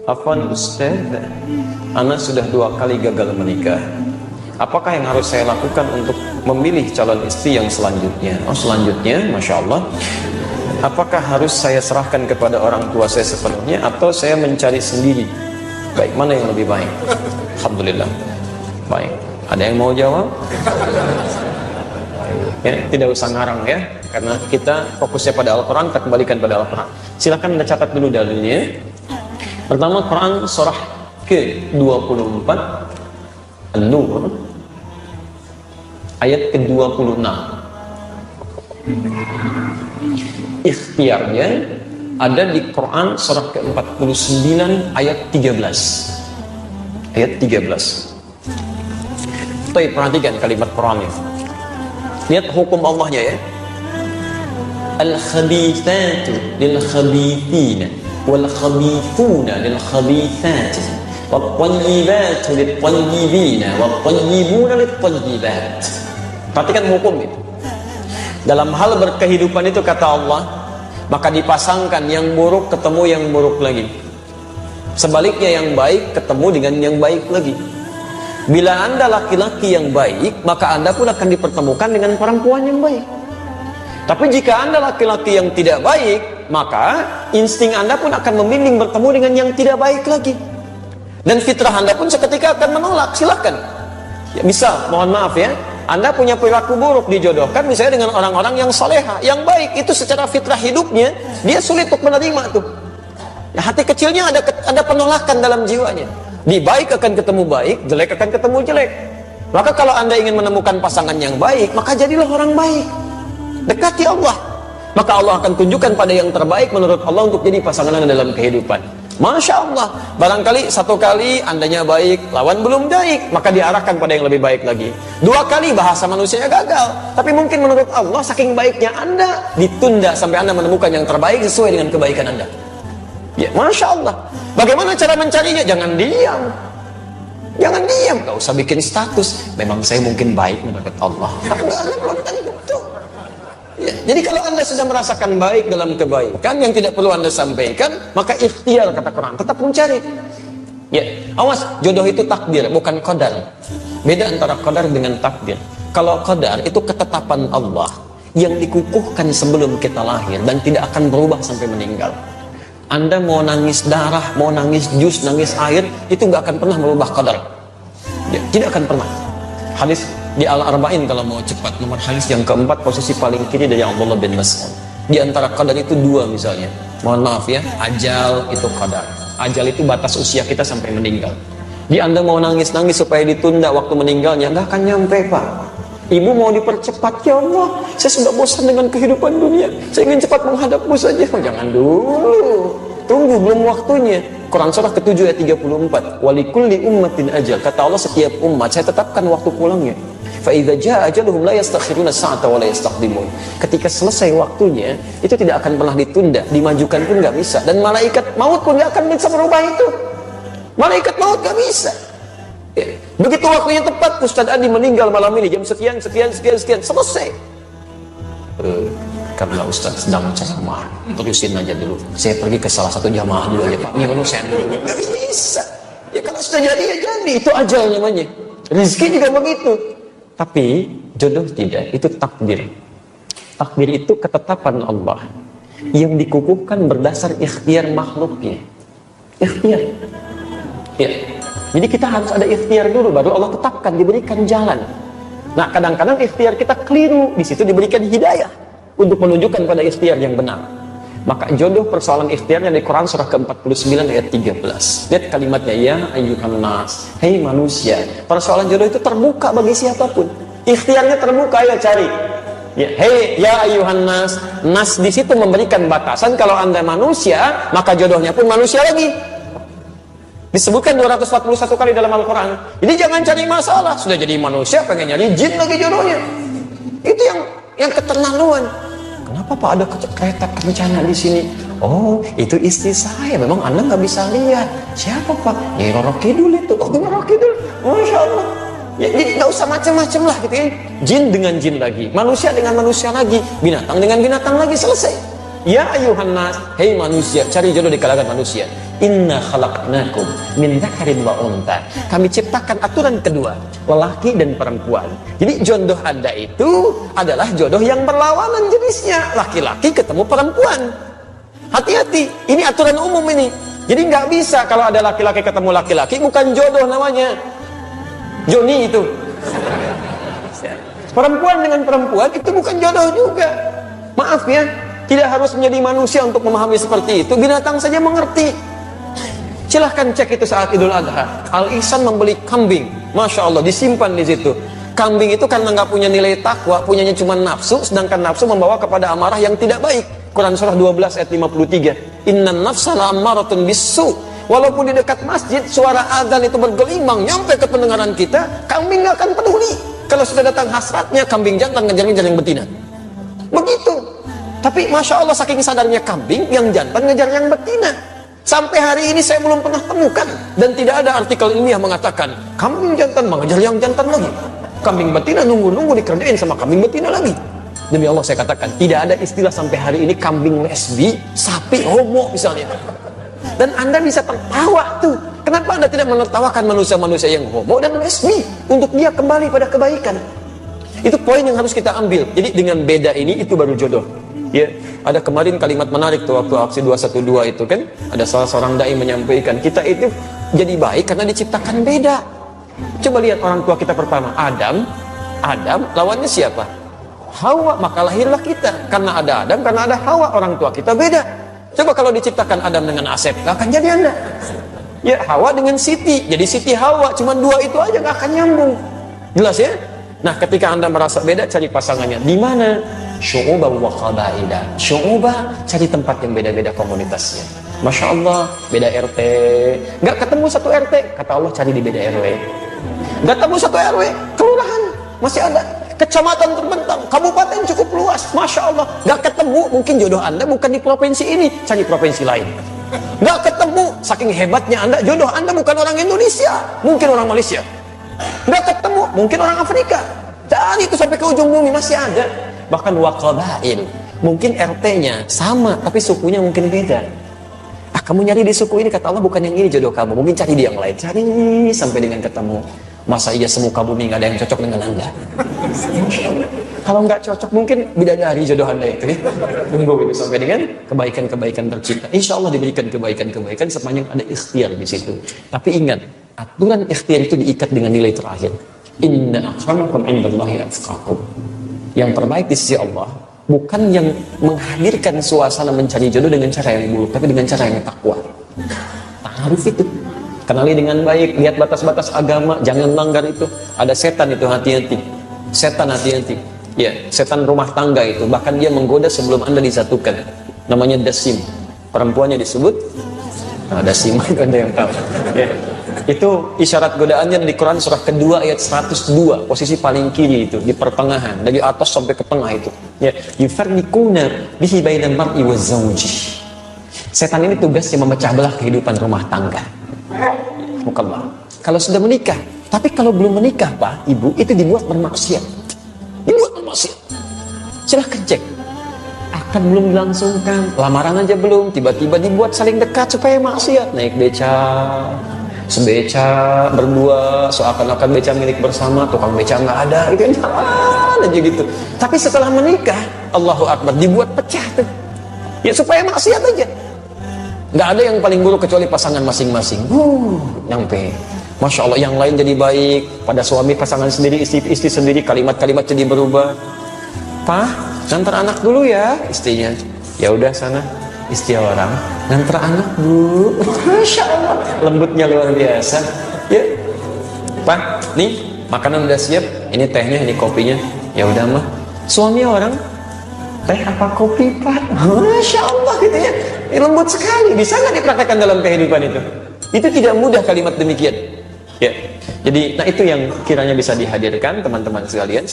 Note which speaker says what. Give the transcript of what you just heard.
Speaker 1: Afwan Ustaz, Ana sudah 2 kali gagal menikah. Apakah yang harus saya lakukan untuk memilih calon istri yang selanjutnya? Oh, selanjutnya, Masya Allah. Apakah harus saya serahkan kepada orang tua saya sepenuhnya atau saya mencari sendiri? Baik, mana yang lebih baik? Alhamdulillah. Baik, ada yang mau jawab? Ya, tidak usah ngarang ya, karena kita fokusnya pada Al-Quran, kita kembalikan pada Al-Quran. Silahkan Anda catat dulu dalilnya. Pertama, Quran surah ke-24 An-Nur ayat ke-26. Ikhtiarnya ada di Quran surah ke-49 ayat 13. Ayat 13. Baik, perhatikan kalimat Quran ini. Lihat hukum Allahnya ya. Al-khabithatu lil-khabithina wal-khabithuna lil-khabithati wat-tayyibatu lit-tayyibina wat-tayyibuna lit-tayyibat. Perhatikan hukum itu. Dalam hal berkehidupan itu kata Allah, maka dipasangkan yang buruk ketemu yang buruk lagi. Sebaliknya yang baik ketemu dengan yang baik lagi. Bila Anda laki-laki yang baik, maka Anda pun akan dipertemukan dengan perempuan yang baik. Tapi jika Anda laki-laki yang tidak baik, maka insting Anda pun akan membimbing bertemu dengan yang tidak baik lagi. Dan fitrah Anda pun seketika akan menolak. Silakan. Ya, misal, mohon maaf ya, Anda punya perilaku buruk dijodohkan misalnya dengan orang-orang yang soleha, yang baik, itu secara fitrah hidupnya dia sulit untuk menerima tuh. Ya, hati kecilnya ada penolakan dalam jiwanya. Di baik akan ketemu baik, jelek akan ketemu jelek. Maka kalau Anda ingin menemukan pasangan yang baik, maka jadilah orang baik. Dekati Allah, maka Allah akan tunjukkan pada yang terbaik menurut Allah untuk jadi pasangan Anda dalam kehidupan. Masya Allah, barangkali 1 kali Andanya baik, lawan belum baik, maka diarahkan pada yang lebih baik lagi. 2 kali bahasa manusianya gagal, tapi mungkin menurut Allah saking baiknya Anda, ditunda sampai Anda menemukan yang terbaik sesuai dengan kebaikan Anda. Ya, Masya Allah. Bagaimana cara mencarinya? Jangan diam. Jangan diam, gak usah bikin status. Memang saya mungkin baik menurut Allah. Ya, jadi kalau Anda sudah merasakan baik dalam kebaikan yang tidak perlu Anda sampaikan, maka ikhtiar kata Quran, tetap mencari. Ya, awas, jodoh itu takdir, bukan qadar. Beda antara qadar dengan takdir. Kalau qadar itu ketetapan Allah yang dikukuhkan sebelum kita lahir dan tidak akan berubah sampai meninggal. Anda mau nangis darah, mau nangis jus, nangis air, itu nggak akan pernah merubah qadar. Ya, tidak akan pernah. Hadis di Al-Arba'in kalau mau cepat, nomor hadis yang keempat, posisi paling kiri dari Abdullah bin Mas'ud. Di antara qadar itu 2 misalnya. Mohon maaf ya, ajal itu qadar. Ajal itu batas usia kita sampai meninggal. Di Anda mau nangis-nangis supaya ditunda waktu meninggalnya, nggak akan nyampe Pak. Ibu mau dipercepat, ya Allah, saya sudah bosan dengan kehidupan dunia. Saya ingin cepat menghadapmu saja. Oh, jangan dulu. Tunggu, belum waktunya. Quran surah ke-7 ayat 34. Walikulli ummatin ajal. Kata Allah, setiap umat saya tetapkan waktu pulangnya. Fa idza jaa ajaluhum la yastakhiruna sa'ata wa la yastaqdimun. Ketika selesai waktunya, itu tidak akan pernah ditunda, dimajukan pun nggak bisa. Dan malaikat maut pun nggak akan bisa merubah itu. Malaikat maut nggak bisa. Ya. Begitu waktunya tepat, Ustaz Adi meninggal malam ini jam sekian, selesai. Karena Ustaz sedang ceramah, terusin aja dulu. Saya pergi ke salah satu jamaah dulu aja Pak. Ini saya dulu. Nggak bisa. Ya kalau sudah jadi ya jadi, itu ajal namanya. Rezeki juga begitu. Tapi jodoh tidak, itu takdir. Takdir itu ketetapan Allah yang dikukuhkan berdasar ikhtiar makhluknya. Ikhtiar. Ya. Jadi kita harus ada ikhtiar dulu, baru Allah tetapkan, diberikan jalan. Nah, kadang-kadang ikhtiar kita keliru, di situ diberikan hidayah untuk menunjukkan pada ikhtiar yang benar. Maka jodoh persoalan ikhtiarnya di Quran surah ke-49 ayat 13. Lihat kalimatnya, ya ayyuhan nas, hei manusia. Persoalan jodoh itu terbuka bagi siapapun. Ikhtiarnya terbuka, ayo cari. Ya, hei ya ayyuhan nas. Nas di situ memberikan batasan, kalau Anda manusia, maka jodohnya pun manusia lagi. Disebutkan 241 kali dalam Al-Quran. Jadi jangan cari masalah, sudah jadi manusia pengen nyari jin lagi jodohnya. Itu yang keterlaluan. Kenapa Pak ada kereta kencana di sini? Oh, itu istri saya. Memang Anda nggak bisa lihat. Siapa Pak? Nyai Roro Kidul itu. Oh, Roro Kidul. Masya Allah. Ya, jadi nggak usah macam-macam lah gitu ya. Jin dengan jin lagi, manusia dengan manusia lagi, binatang dengan binatang lagi, selesai. Ya ayuhan nas, hei manusia, cari jodoh di kalangan manusia. Inna khalaqnakum min dzakarin wa untha. Kami ciptakan aturan kedua, lelaki dan perempuan. Jadi jodoh Anda itu adalah jodoh yang berlawanan jenisnya, laki-laki ketemu perempuan. Hati-hati, ini aturan umum ini. Jadi nggak bisa kalau ada laki-laki ketemu laki-laki, bukan jodoh namanya. Joni itu. Perempuan dengan perempuan itu bukan jodoh juga. Maaf ya, tidak harus menjadi manusia untuk memahami seperti itu. Binatang saja mengerti. Silahkan cek itu saat Idul Adha. Al-Ihsan membeli kambing, Masya Allah, disimpan di situ. Kambing itu karena nggak punya nilai takwa, punyanya cuma nafsu, sedangkan nafsu membawa kepada amarah yang tidak baik. Quran surah 12 ayat 53. Innan nafsa la'ammaratun bisu. Walaupun di dekat masjid suara adzan itu bergelimang nyampe ke pendengaran kita, kambing nggak akan peduli. Kalau sudah datang hasratnya, kambing jantan ngejar-ngejar yang betina. Begitu. Tapi Masya Allah, saking sadarnya kambing, yang jantan ngejar yang betina. Sampai hari ini saya belum pernah temukan, dan tidak ada artikel ilmiah mengatakan kambing jantan mengejar yang jantan lagi, kambing betina nunggu-nunggu dikerjain sama kambing betina lagi. Demi Allah saya katakan, tidak ada istilah sampai hari ini kambing lesbi, sapi homo misalnya. Dan Anda bisa tertawa tuh. Kenapa Anda tidak menertawakan manusia-manusia yang homo dan lesbi untuk dia kembali pada kebaikan? Itu poin yang harus kita ambil. Jadi dengan beda ini, itu baru jodoh. Ya, ada kemarin kalimat menarik tuh waktu aksi 212 itu kan, ada salah seorang dai menyampaikan, kita itu jadi baik karena diciptakan beda. Coba lihat orang tua kita pertama, Adam lawannya siapa? Hawa, maka lahirlah kita. Karena ada Adam, karena ada Hawa, orang tua kita beda. Coba kalau diciptakan Adam dengan Asep, gak akan jadi Anda. Ya, Hawa dengan Siti, jadi Siti Hawa, cuma dua itu aja gak akan nyambung. Jelas ya? Nah, ketika Anda merasa beda, cari pasangannya. Di mana? Syu'ubah wa qabaila. Syu'ubah, cari tempat yang beda-beda komunitasnya. Masya Allah, beda RT. Gak ketemu satu RT, kata Allah cari di beda RW. Gak ketemu satu RW, kelurahan masih ada. Kecamatan terbentang, kabupaten cukup luas, Masya Allah. Gak ketemu, mungkin jodoh Anda bukan di provinsi ini, cari provinsi lain. Gak ketemu, saking hebatnya Anda, jodoh Anda bukan orang Indonesia, mungkin orang Malaysia. Gak ketemu, mungkin orang Afrika. Dan itu sampai ke ujung bumi masih ada. Bahkan waqabail, mungkin RT-nya sama, tapi sukunya mungkin beda. Kamu nyari di suku ini, kata Allah bukan yang ini jodoh kamu, mungkin cari di yang lain. Cari sampai dengan ketemu. Masa iya semuka bumi nggak ada yang cocok dengan Anda? Kalau nggak cocok, mungkin bidadari jodoh Anda itu ya. Tunggu itu sampai dengan kebaikan-kebaikan tercipta. Insya Allah diberikan kebaikan-kebaikan sepanjang ada ikhtiar di situ. Tapi ingat, aturan ikhtiar itu diikat dengan nilai terakhir. Inna akramakum indallahi atqakum. Yang terbaik di sisi Allah bukan yang menghadirkan suasana mencari jodoh dengan cara yang buruk, tapi dengan cara yang takwa. Ta'aruf itu. Kenali dengan baik, lihat batas-batas agama, jangan langgar itu. Ada setan itu, hati-hati. Setan hati-hati. Ya, setan rumah tangga itu, bahkan dia menggoda sebelum Anda disatukan. Namanya dasim. Perempuannya disebut dasim, itu Anda yang tahu. Ya. Itu isyarat godaannya di Quran surah kedua ayat 102, posisi paling kiri itu, di pertengahan, dari atas sampai ke tengah itu. Ya, yufarriquna bihi bainal mar'i waz zawji. Setan ini tugasnya memecah belah kehidupan rumah tangga. Mukallah. Kalau sudah menikah, tapi kalau belum menikah Pak, Ibu, itu dibuat bermaksiat. Dibuat bermaksiat. Silahkan cek. Akan belum dilangsungkan, lamaran aja belum, tiba-tiba dibuat saling dekat supaya maksiat. Naik beca, sebeca, berdua, seakan-akan beca milik bersama, tukang beca nggak ada, itu aja gitu. Tapi setelah menikah, Allahu Akbar, dibuat pecah tuh. Ya supaya maksiat aja. Nggak ada yang paling buruk kecuali pasangan masing-masing. Nyampe. Masya Allah, yang lain jadi baik. Pada suami, pasangan sendiri, istri sendiri, kalimat-kalimat jadi berubah. Pak, ngantar anak dulu ya, istrinya. Ya udah sana, istri orang. Ngantar anak bu. Masya Allah, lembutnya luar biasa. Ya, Pak, nih makanan udah siap. Ini tehnya, ini kopinya. Ya udah mah. Suami orang. Teh apa kopi Pak? Masya Allah gitu ya. Lembut sekali. Bisa nggak dipraktekkan dalam kehidupan itu? Itu tidak mudah kalimat demikian. Ya. Jadi, nah itu yang kiranya bisa dihadirkan teman-teman sekalian.